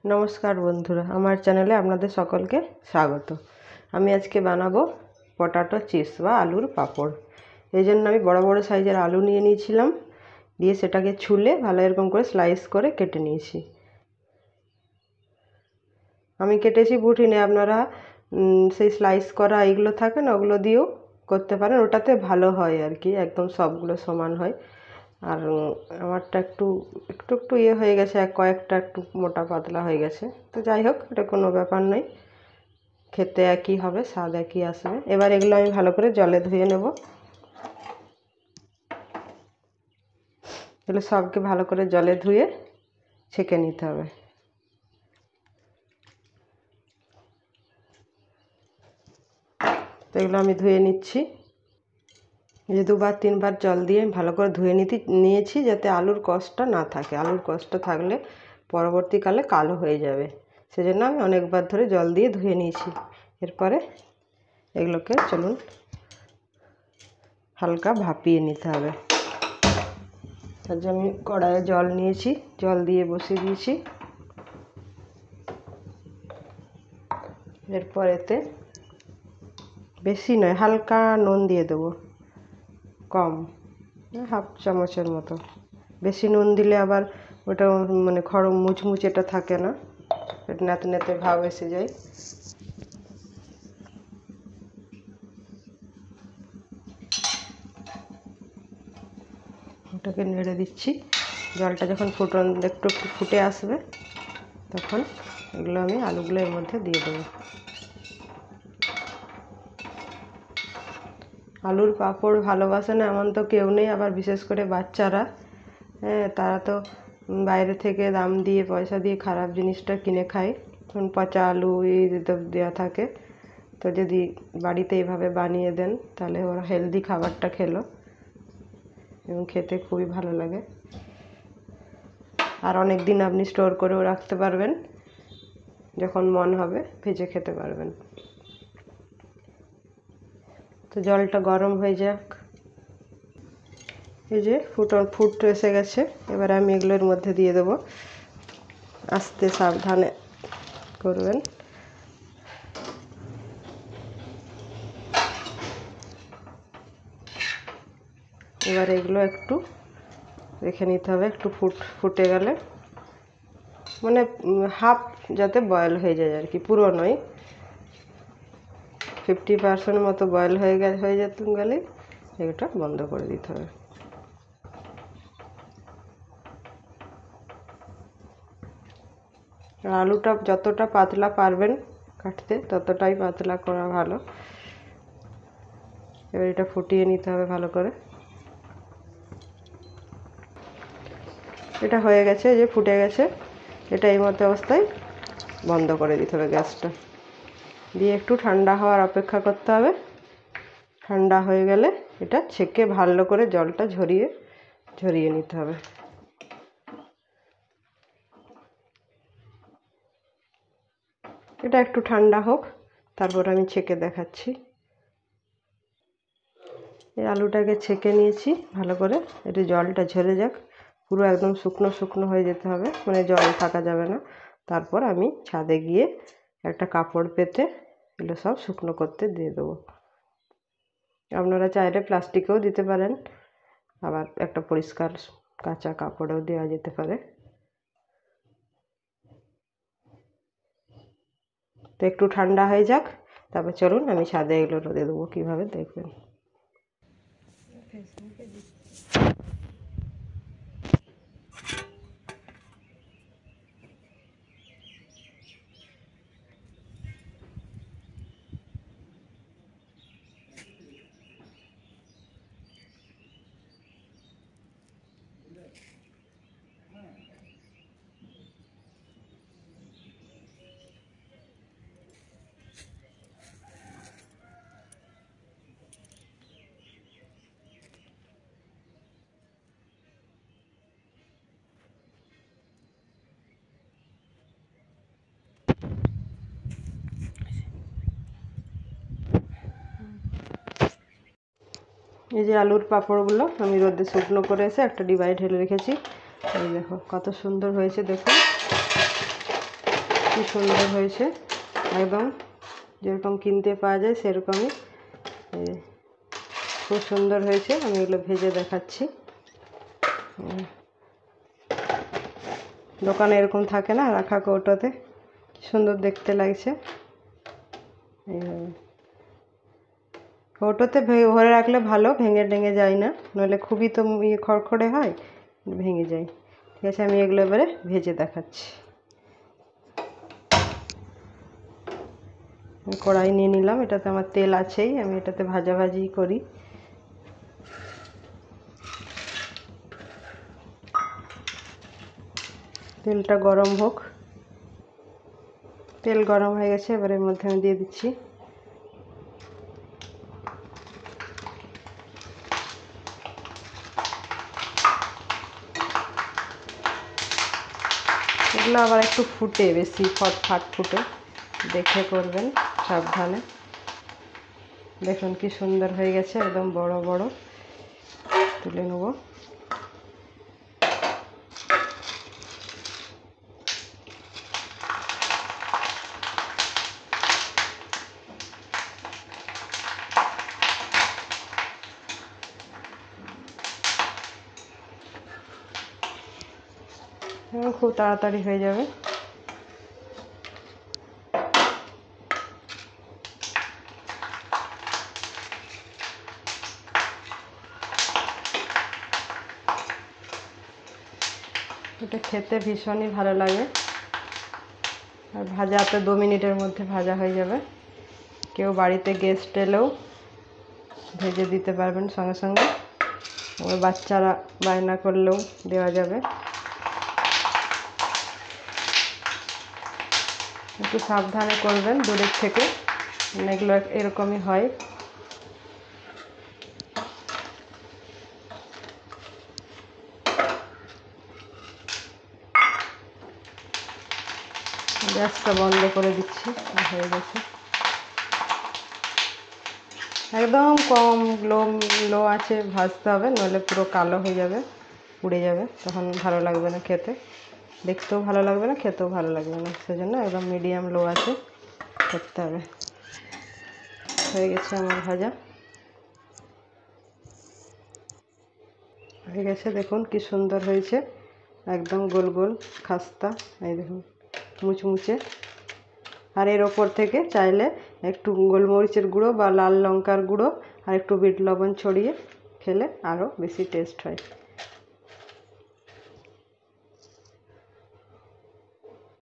नमस्कार बंधुरा आमार चैनेले आपनादेर सकलके स्वागत। आमी आजके बानाबो पटाटो चिप्स बा आलुर पापड़। एइजन्य आमी बड़ बड़ साइजेर आलू निये नियेछिलाम, दिये सेटाके छुले भालो एरकम करे स्लाइस करे केटे नियेछि। आमी केटेछि बुटिने, आपनारा सेई स्लाइस करा एइगुलो थाके ना ओगुलो दिয়েও करते पारेन, ओटाते भालो हय आर कि एकदम सबगुलो समान हय। আর আমারটা একটু একটু একটু ইয়ে হয়ে গেছে, কয়েকটা একটু মোটা পাতলা হয়ে গেছে, তো যাই হোক এটা কোনো ব্যাপার নয়, খেতে একই হবে, স্বাদ একই আসবে। এবার এগুলো আমি ভালো করে জলে ধুয়ে নেব। এগুলো সবকে ভালো করে জলে ধুয়ে ছেঁকে নিতে হবে। তো এগুলো আমি ধুয়ে নিচ্ছি। যে দুবার তিনবার জল দিয়ে ভালো করে ধুয়ে নিয়েছি যাতে আলুর কষটা না থাকে। আলুর কষটা থাকলে পরবর্তীকালে কালো হয়ে যাবে, সেজন্য আমি অনেকবার ধরে জল দিয়ে ধুয়ে নিয়েছি। এরপরে এগুলোকে চলুন হালকা ভাপিয়ে নিতে হবে। তার জন্য আমি কড়াইয়ে জল নিয়েছি, জল দিয়ে বসিয়ে দিয়েছি। এরপর এতে বেশি নয়, হালকা নুন দিয়ে দেবো, কম, হাফ চামচের মতো। বেশি নুন দিলে আবার ওটা মানে খড়ম মুচমুচেটা থাকে না, নেতে নেতে ভাব এসে যায়। ওটাকে নেড়ে দিচ্ছি। জলটা যখন ফুটন একটু একটু ফুটে আসবে তখন এগুলো আমি আলুগুলো এর মধ্যে দিয়ে দেবো। আলুর পাঁপড় ভালোবাসে না এমন তো কেউ নেই, আবার বিশেষ করে বাচ্চারা, তারা তো বাইরে থেকে দাম দিয়ে পয়সা দিয়ে খারাপ জিনিসটা কিনে খায়, পচা আলু এই দেওয়া থাকে। তো যদি বাড়িতে এইভাবে বানিয়ে দেন তাহলে ওরা হেলদি খাবারটা খেলো এবং খেতে খুবই ভালো লাগে। আর অনেক দিন আপনি স্টোর করেও রাখতে পারবেন, যখন মন হবে ভেজে খেতে পারবেন। তো জলটা গরম হয়ে যাক। এই যে ফুট এসে গেছে, এবার আমি এগুলোর মধ্যে দিয়ে দেবো। আস্তে সাবধানে করবেন। এবার এগুলো একটু রেখে নিতে হবে, একটু ফুটে গেলে, মানে হাফ যাতে বয়েল হয়ে যায় আর কি, পুরো নয়, 50% মতো বয়েল হয়ে যেতে গেলে এটা বন্ধ করে দিতে হবে। আর আলুটা যতটা পাতলা পারবেন কাটতে ততটাই পাতলা করা ভালো। এবার এটা ফুটিয়ে নিতে হবে ভালো করে। এটা হয়ে গেছে, যে ফুটে গেছে, এটা এই মতো অবস্থায় বন্ধ করে দিতে হবে গ্যাসটা, দিয়ে একটু ঠান্ডা হওয়ার অপেক্ষা করতে হবে। ঠান্ডা হয়ে গেলে এটা ছেঁকে ভালো করে জলটা ঝরিয়ে নিতে হবে। এটা একটু ঠান্ডা হোক, তারপর আমি ছেঁকে দেখাচ্ছি। এই আলুটাকে ছেঁকে নিয়েছি ভালো করে, এটা জলটা ঝরে যাক, পুরো একদম শুকনো শুকনো হয়ে যেতে হবে, মানে জল থাকা যাবে না। তারপর আমি ছাদে গিয়ে একটা কাপড় পেতে এগুলো সব শুকনো করতে দিয়ে দেবো। আপনারা চাইলে প্লাস্টিকেও দিতে পারেন, আবার একটা পরিষ্কার কাঁচা কাপড়েও দেওয়া যেতে পারে। তো একটু ঠান্ডা হয়ে যাক, তারপর চলুন আমি ছাদে এগুলো রোদে দেবো, কীভাবে দেখবেন। এই যে আলুর পাঁপড়গুলো আমি রোদে শুকনো করে এসে একটা ডিবায় ঢেলে রেখেছি। এই দেখো কত সুন্দর হয়েছে, দেখুন কি সুন্দর হয়েছে, একদম যেরকম কিনতে পাওয়া যায় সেরকমই। খুব সুন্দর হয়েছে। আমি এগুলো ভেজে দেখাচ্ছি। দোকানে এরকম থাকে না রাখা কৌটোতে, কি সুন্দর দেখতে লাগছে। এইভাবে কৌটোতে ভরে রাখলে ভালো, ভেঙে টেঙে যায় না, নইলে খুবই তো খড়খড়ে হয়, ভেঙে যায়। ঠিক আছে, আমি এগুলো এবারে ভেজে দেখাচ্ছি। কড়াই নিয়ে নিলাম, এটাতে আমার তেল আছেই, আমি এটাতে ভাজাভাজি করি। তেলটা গরম হোক। তেল গরম হয়ে গেছে, এবার এর মধ্যে আমি দিয়ে দিচ্ছি এগুলো। আবার একটু ফুটে, বেশি ফটফাট ফুটে, দেখে করবেন, সাবধানে। দেখুন কি সুন্দর হয়ে গেছে, একদম বড় বড়। তুলে নেব। খুব তাড়াতাড়ি হয়ে যাবে। এটা খেতে ভীষণই ভালো লাগে, আর ভাজাতে 2 মিনিটের মধ্যে ভাজা হয়ে যাবে। কেউ বাড়িতে গেস্ট এলেও ভেজে দিতে পারবেন সঙ্গে সঙ্গে, ওর বাচ্চারা বায়না করলেও দেওয়া যাবে। একটু সাবধানে করবেন দূরের থেকে, এগুলো এরকমই হয়। গ্যাসটা বন্ধ করে দিচ্ছি, হয়ে গেছে। একদম কম লো আছে ভাজতে হবে, নইলে পুরো কালো হয়ে যাবে, পুড়ে যাবে, তখন ভালো লাগবে না খেতে, দেখতেও ভালো লাগবে না, খেতেও ভালো লাগবে না। সেজন্য একদম মিডিয়াম লো আছে করতে হবে। হয়ে গেছে আমার ভাজা, হয়ে গেছে। দেখুন কি সুন্দর হয়েছে, একদম গোল গোল খাস্তা। এই দেখুন মুচমুচে। আর এর ওপর থেকে চাইলে একটু গোলমরিচের গুঁড়ো বা লাল লঙ্কার গুঁড়ো আর একটু বিট লবণ ছড়িয়ে খেলে আরও বেশি টেস্ট হয়।